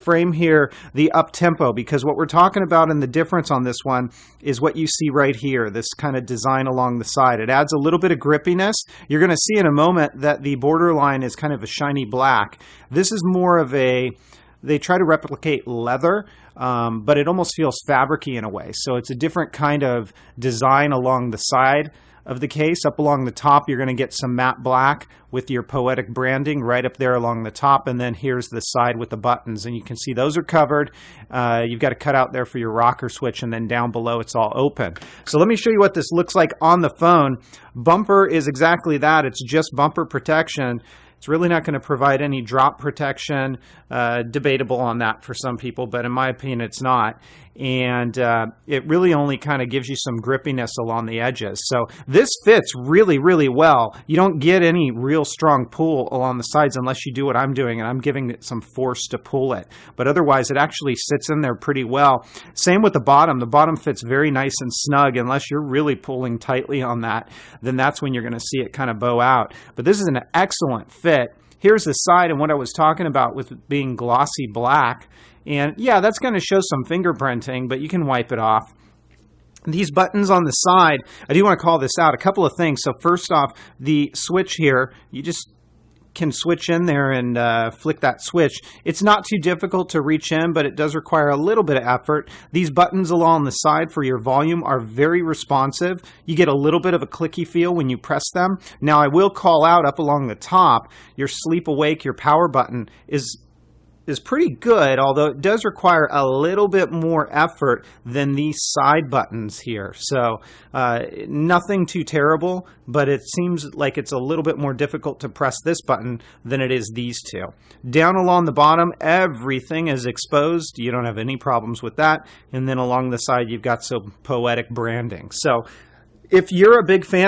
frame here the up tempo, because what we're talking about and the difference on this one is what you see right here, this kind of design along the side. It adds a little bit of grippiness. You're going to see in a moment that the borderline is kind of a shiny black. This is more of a, they try to replicate leather, but it almost feels fabric-y in a way. So it's a different kind of design along the side of the case. Up along the top, you're going to get some matte black with your Poetic branding right up there along the top, and then here's the side with the buttons, and you can see those are covered. You've got a cutout there for your rocker switch, and then down below it's all open. So let me show you what this looks like on the phone. Bumper is exactly that. It's just bumper protection. It's really not going to provide any drop protection. Debatable on that for some people, but in my opinion it's not. And it really only kind of gives you some grippiness along the edges. So this fits really, really well. You don't get any real strong pull along the sides unless you do what I'm doing, and I'm giving it some force to pull it. But otherwise it actually sits in there pretty well. Same with the bottom. The bottom fits very nice and snug. Unless you're really pulling tightly on that, then that's when you're going to see it kind of bow out. But this is an excellent fit. Here's the side and what I was talking about with it being glossy black. And yeah, that's going to show some fingerprinting, but you can wipe it off. These buttons on the side, I do want to call this out. A couple of things. So first off, the switch here, you just can switch in there and flick that switch. It's not too difficult to reach in, but it does require a little bit of effort. These buttons along the side for your volume are very responsive. You get a little bit of a clicky feel when you press them. Now I will call out up along the top, your sleep awake, your power button is pretty good, although it does require a little bit more effort than these side buttons here. So nothing too terrible, but it seems like it's a little bit more difficult to press this button than it is these two. Down along the bottom, everything is exposed. You don't have any problems with that. And then along the side, you've got some Poetic branding. So if you're a big fan